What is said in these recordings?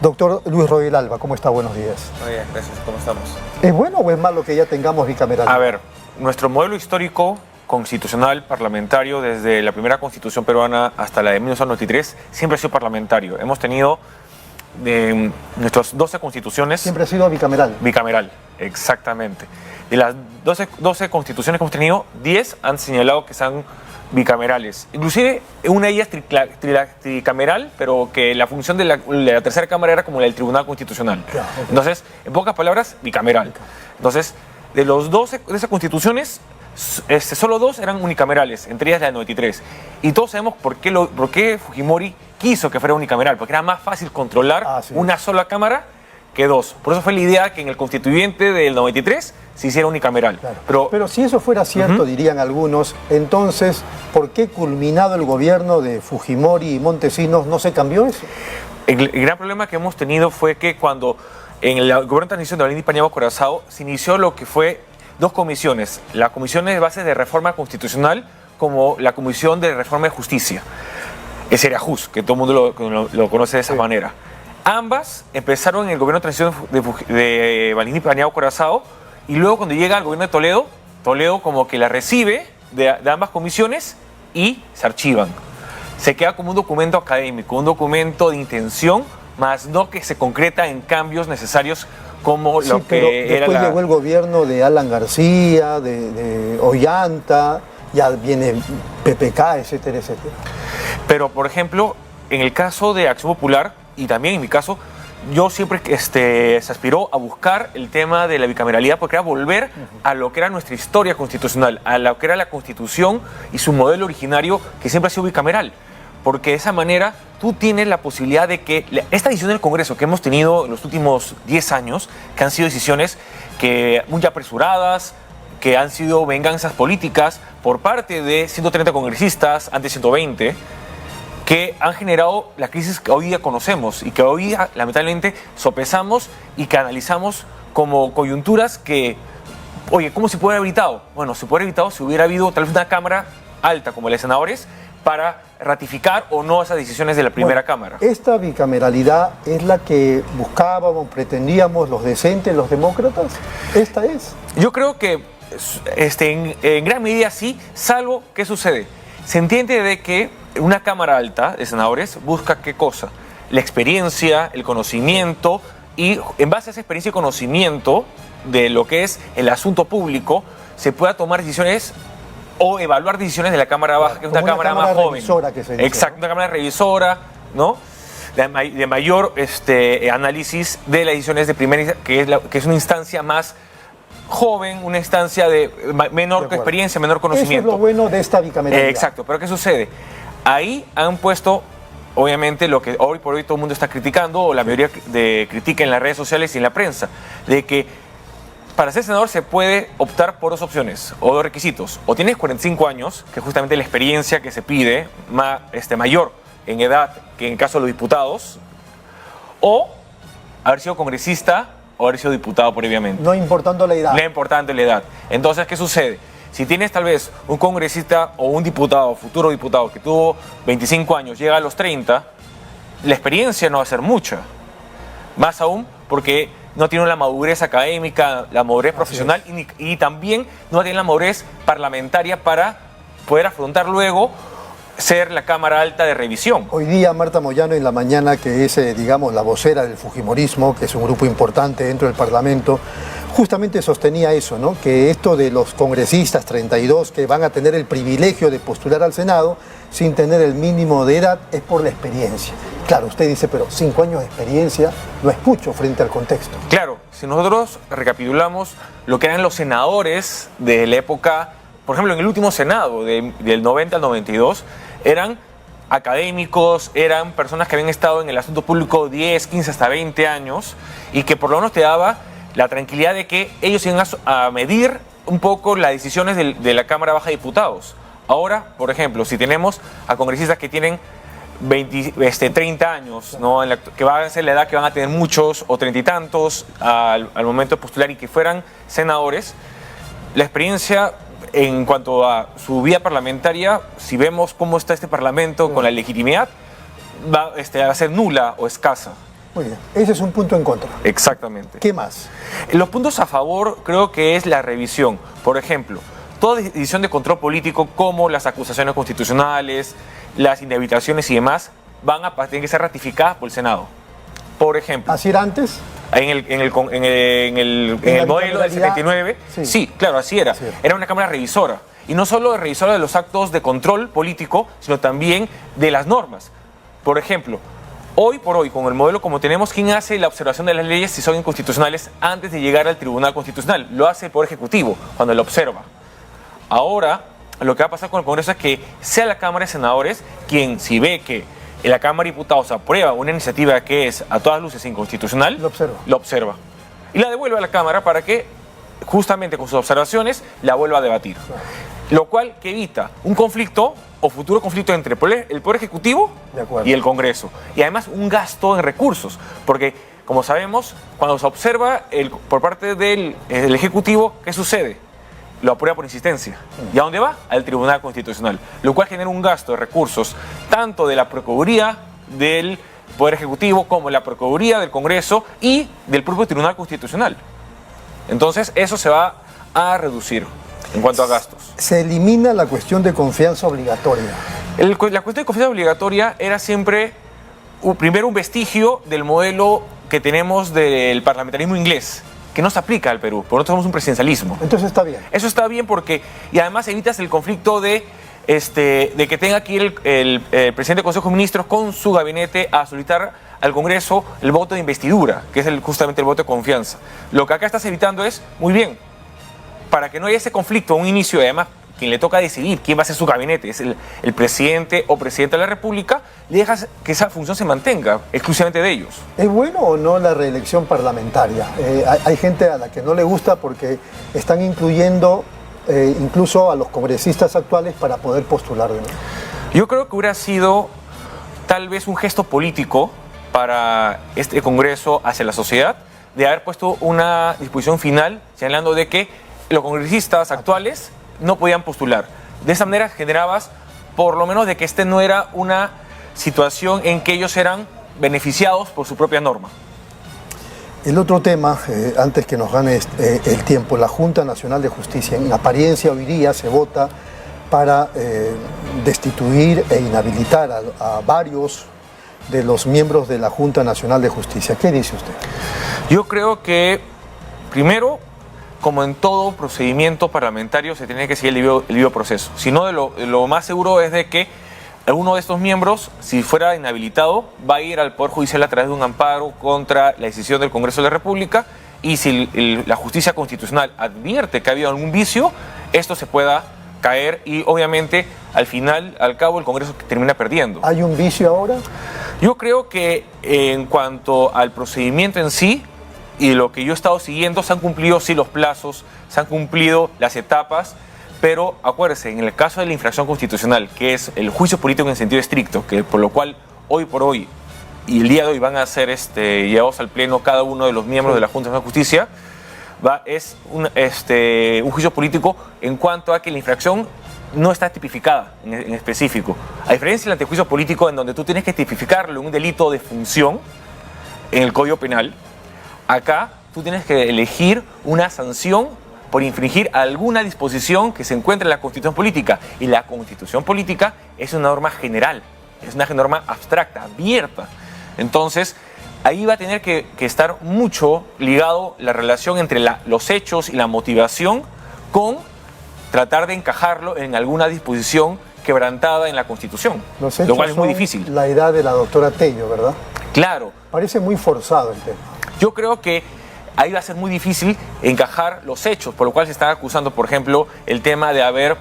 Doctor Luis Roel Alba, ¿cómo está? Buenos días. Muy bien, gracias. ¿Cómo estamos? ¿Es bueno o es malo que ya tengamos bicameralismo? A ver, nuestro modelo histórico, constitucional, parlamentario, desde la primera constitución peruana hasta la de 1993, siempre ha sido parlamentario. Hemos tenido nuestras 12 constituciones... Siempre ha sido bicameral. Bicameral, exactamente. De las 12 constituciones que hemos tenido, 10 han señalado que sean bicamerales. Inclusive una de ellas tricameral, pero que la función de la tercera cámara era como la del Tribunal Constitucional. Claro, okay. Entonces, en pocas palabras, bicameral. Entonces, de los 12 de esas constituciones, solo 2 eran unicamerales, entre ellas la de 93. Y todos sabemos por qué Fujimori quiso que fuera unicameral, porque era más fácil controlar una sola cámara que 2. Por eso fue la idea que en el constituyente del 93 se hiciera unicameral. Claro. Pero si eso fuera cierto, dirían algunos, entonces, ¿por qué culminado el gobierno de Fujimori y Montesinos no se cambió eso? El gran problema que hemos tenido fue que cuando en el gobierno de transición de Valdini Paniagua Corazao se inició lo que fue 2 comisiones, la Comisión de Bases de Reforma Constitucional como la Comisión de Reforma de Justicia, el Serajus, que todo el mundo lo conoce de esa manera. Ambas empezaron en el gobierno de transición de Valdini Paniagua Corazao y luego cuando llega al gobierno de Toledo, Toledo como que la recibe de ambas comisiones y se archivan. Se queda como un documento académico, un documento de intención, más no que se concreta en cambios necesarios como lo que era después llegó el gobierno de Alan García, de Ollanta, ya viene PPK, etcétera, etcétera. Pero, por ejemplo, en el caso de Acción Popular, y también en mi caso, yo siempre se aspiró a buscar el tema de la bicameralidad porque era volver a lo que era nuestra historia constitucional, a lo que era la Constitución y su modelo originario que siempre ha sido bicameral. Porque de esa manera tú tienes la posibilidad de que esta decisión del Congreso que hemos tenido en los últimos 10 años, que han sido decisiones que muy apresuradas, que han sido venganzas políticas por parte de 130 congresistas, antes 120, que han generado la crisis que hoy día conocemos y que hoy día lamentablemente sopesamos y que analizamos como coyunturas que, oye, ¿cómo se puede haber evitado? Bueno, se puede haber evitado si hubiera habido tal vez una cámara alta como la de senadores para ratificar o no esas decisiones de la primera cámara. ¿Esta bicameralidad es la que buscábamos, pretendíamos los decentes, los demócratas? ¿Esta es? Yo creo que en gran medida sí, salvo ¿qué sucede? Se entiende de que una cámara alta de senadores busca ¿qué cosa? La experiencia, el conocimiento y en base a esa experiencia y conocimiento de lo que es el asunto público se pueda tomar decisiones o evaluar decisiones de la Cámara Baja, que es una cámara más joven. Que se dice, exacto, una cámara revisora, ¿no? De mayor análisis de las decisiones de primera, que es una instancia más joven, una instancia de menor experiencia, menor conocimiento. Eso es lo bueno de esta bicameralidad. Exacto, pero ¿qué sucede? Ahí han puesto, obviamente, lo que hoy por hoy todo el mundo está criticando, o la mayoría critica en las redes sociales y en la prensa, de que para ser senador se puede optar por 2 opciones o 2 requisitos. O tienes 45 años, que es justamente la experiencia que se pide, mayor en edad que en el caso de los diputados, o haber sido congresista o haber sido diputado previamente. No importando la edad. No importando la edad. Entonces, ¿qué sucede? Si tienes tal vez un congresista o un diputado, futuro diputado, que tuvo 25 años, llega a los 30, la experiencia no va a ser mucha. Más aún porque no tiene la madurez académica, la madurez profesional y también no tiene la madurez parlamentaria para poder afrontar luego ser la Cámara Alta de revisión. Hoy día Marta Moyano en la mañana, que es, digamos, la vocera del Fujimorismo, que es un grupo importante dentro del Parlamento, justamente sostenía eso, ¿no? Que esto de los congresistas 32 que van a tener el privilegio de postular al Senado sin tener el mínimo de edad es por la experiencia. Claro, usted dice, pero 5 años de experiencia no es mucho frente al contexto. Claro, si nosotros recapitulamos lo que eran los senadores de la época, por ejemplo, en el último Senado, del 90 al 92, eran académicos, eran personas que habían estado en el asunto público 10, 15, hasta 20 años y que por lo menos te daba la tranquilidad de que ellos iban a medir un poco las decisiones de la Cámara Baja de Diputados. Ahora, por ejemplo, si tenemos a congresistas que tienen 30 años, ¿no? Que va a ser la edad que van a tener muchos o 30 y tantos al momento de postular y que fueran senadores, la experiencia en cuanto a su vida parlamentaria, si vemos cómo está este Parlamento con la legitimidad, va a ser nula o escasa. Muy bien, ese es un punto en contra. Exactamente. ¿Qué más? Los puntos a favor creo que es la revisión. Por ejemplo, toda decisión de control político como las acusaciones constitucionales, las inhabilitaciones y demás tienen que ser ratificadas por el Senado. Por ejemplo, ¿Así era antes? en el modelo del 79, sí, claro, así era. Sí. Era una cámara revisora. Y no solo revisora de los actos de control político, sino también de las normas. Por ejemplo, hoy por hoy, con el modelo como tenemos, ¿quién hace la observación de las leyes si son inconstitucionales antes de llegar al Tribunal Constitucional? Lo hace el Poder Ejecutivo, cuando lo observa. Ahora, lo que va a pasar con el Congreso es que sea la Cámara de Senadores quien, si ve que la Cámara de Diputados aprueba una iniciativa que es a todas luces inconstitucional, lo observa. Y la devuelve a la Cámara para que, justamente con sus observaciones, la vuelva a debatir. Lo cual que evita un conflicto o futuro conflicto entre el Poder Ejecutivo y el Congreso. Y además un gasto en recursos, porque, como sabemos, cuando se observa por parte del Ejecutivo, ¿qué sucede? Lo aprueba por insistencia. ¿Y a dónde va? Al Tribunal Constitucional. Lo cual genera un gasto de recursos, tanto de la Procuraduría del Poder Ejecutivo como de la Procuraduría del Congreso y del propio Tribunal Constitucional. Entonces, eso se va a reducir en cuanto a gastos. Se elimina la cuestión de confianza obligatoria. La cuestión de confianza obligatoria era siempre, primero, un vestigio del modelo que tenemos del parlamentarismo inglés, que no se aplica al Perú, porque nosotros somos un presidencialismo. Entonces está bien. Eso está bien porque, y además evitas el conflicto de que tenga que ir el presidente del Consejo de Ministros con su gabinete a solicitar al Congreso el voto de investidura, que es justamente el voto de confianza. Lo que acá estás evitando es, muy bien, para que no haya ese conflicto a un inicio, y además quien le toca decidir quién va a ser su gabinete es el presidente o presidenta de la República, le dejas que esa función se mantenga exclusivamente de ellos. ¿Es bueno o no la reelección parlamentaria? Hay gente a la que no le gusta porque están incluyendo incluso a los congresistas actuales para poder postular de nuevo. Yo creo que hubiera sido tal vez un gesto político para este Congreso hacia la sociedad de haber puesto una disposición final señalando de que los congresistas actuales no podían postular. De esa manera generabas, por lo menos, de que no era una situación en que ellos eran beneficiados por su propia norma. El otro tema, antes que nos gane el tiempo, la Junta Nacional de Justicia, en apariencia hoy día se vota para destituir e inhabilitar a varios de los miembros de la Junta Nacional de Justicia. ¿Qué dice usted? Yo creo que, primero, como en todo procedimiento parlamentario, se tiene que seguir el debido proceso. Si no, lo más seguro es de que alguno de estos miembros, si fuera inhabilitado, va a ir al Poder Judicial a través de un amparo contra la decisión del Congreso de la República, y si la justicia constitucional advierte que ha habido algún vicio, esto se pueda caer y obviamente al cabo el Congreso termina perdiendo. ¿Hay un vicio ahora? Yo creo que en cuanto al procedimiento en sí, y lo que yo he estado siguiendo, se han cumplido sí los plazos, se han cumplido las etapas, pero acuérdense, en el caso de la infracción constitucional, que es el juicio político en sentido estricto, que por lo cual hoy por hoy y el día de hoy van a ser llevados al pleno cada uno de los miembros de la Junta de Justicia, es un juicio político en cuanto a que la infracción no está tipificada en específico. A diferencia del antejuicio político, en donde tú tienes que tipificarlo en un delito de función en el Código Penal, acá tú tienes que elegir una sanción por infringir alguna disposición que se encuentra en la Constitución Política. Y la Constitución Política es una norma general, es una norma abstracta, abierta. Entonces, ahí va a tener que estar mucho ligado la relación entre los hechos y la motivación con tratar de encajarlo en alguna disposición quebrantada en la Constitución, Los hechos lo cual es muy difícil. La edad de la doctora Tello, ¿verdad? Claro. Parece muy forzado el tema. Yo creo que ahí va a ser muy difícil encajar los hechos, por lo cual se está acusando, por ejemplo, el tema de haber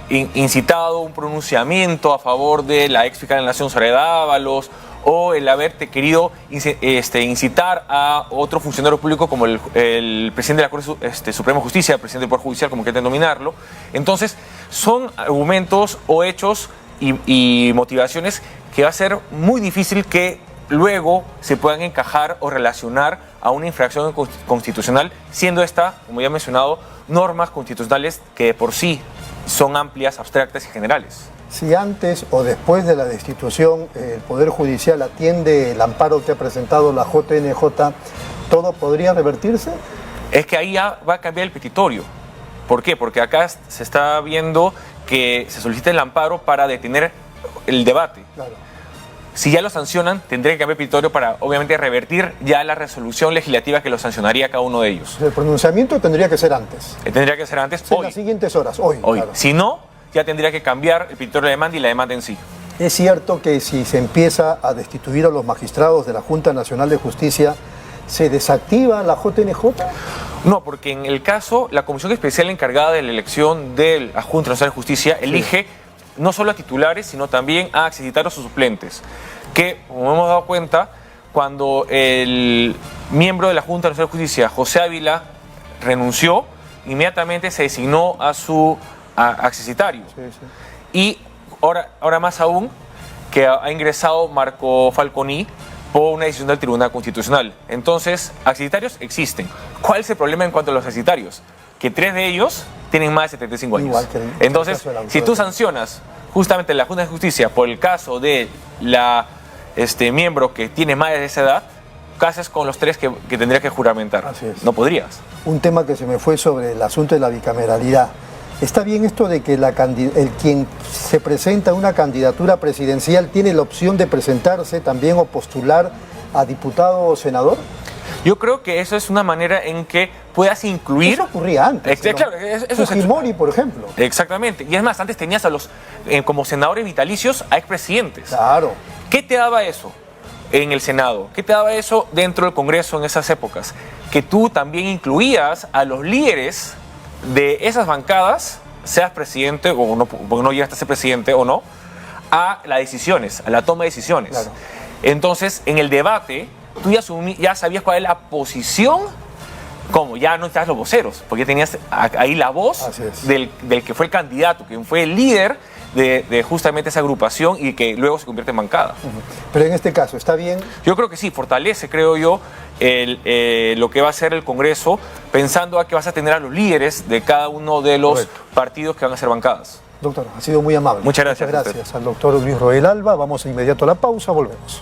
incitado un pronunciamiento a favor de la ex fiscal de la Nación, Soledad Ábalos, o el haberte querido incitar a otro funcionario público como el presidente de la Corte Suprema de Justicia, el presidente del Poder Judicial, como quieran denominarlo. Entonces, son argumentos o hechos y motivaciones que va a ser muy difícil que luego se puedan encajar o relacionar a una infracción constitucional, siendo esta, como ya he mencionado, normas constitucionales que de por sí son amplias, abstractas y generales. Si antes o después de la destitución el Poder Judicial atiende el amparo que ha presentado la JNJ, ¿todo podría revertirse? Es que ahí ya va a cambiar el petitorio. ¿Por qué? Porque acá se está viendo que se solicita el amparo para detener el debate. Claro. Si ya lo sancionan, tendría que cambiar el petitorio para, obviamente, revertir ya la resolución legislativa que lo sancionaría a cada uno de ellos. El pronunciamiento tendría que ser antes. Tendría que ser antes, En hoy. las siguientes horas, hoy. Claro. Si no, ya tendría que cambiar el petitorio de la demanda y la demanda en sí. Es cierto que si se empieza a destituir a los magistrados de la Junta Nacional de Justicia, ¿se desactiva la JNJ? No, porque en el caso, la Comisión Especial encargada de la elección de la Junta Nacional de Justicia elige no solo a titulares, sino también a accesitarios o suplentes, que, como hemos dado cuenta, cuando el miembro de la Junta Nacional de Justicia, José Ávila, renunció, inmediatamente se designó a su accesitario. Sí, sí. Y ahora más aún, que ha ingresado Marco Falconi por una decisión del Tribunal Constitucional. Entonces, accesitarios existen. ¿Cuál es el problema en cuanto a los accesitarios? Que 3 de ellos tienen más de 75 años. Igual que el Entonces, caso de la si tú sancionas justamente la Junta de Justicia por el caso de la miembro que tiene más de esa edad, ¿qué haces con los 3 que tendría que juramentar? Así es. No podrías. Un tema que se me fue sobre el asunto de la bicameralidad. ¿Está bien esto de que quien se presenta a una candidatura presidencial tiene la opción de presentarse también o postular a diputado o senador? Yo creo que eso es una manera en que puedas incluir... Eso ocurría antes. Claro, eso es... Fujimori, por ejemplo. Exactamente. Y es más, antes tenías a los, como senadores vitalicios, a expresidentes. Claro. ¿Qué te daba eso en el Senado? ¿Qué te daba eso dentro del Congreso en esas épocas? Que tú también incluías a los líderes de esas bancadas, seas presidente o no, porque no llegaste a ser presidente o no, a las decisiones, a la toma de decisiones. Claro. Entonces, en el debate, tú ya sabías cuál es la posición, como ya no estás los voceros, porque ya tenías ahí la voz del que fue el candidato, quien fue el líder de justamente esa agrupación y que luego se convierte en bancada. Pero en este caso, ¿está bien? Yo creo que sí, fortalece, creo yo, lo que va a ser el Congreso, pensando a que vas a tener a los líderes de cada uno de los partidos que van a ser bancadas. Doctor, ha sido muy amable. Muchas gracias. Muchas gracias al doctor Luis Roel Alba. Vamos inmediato a la pausa, volvemos.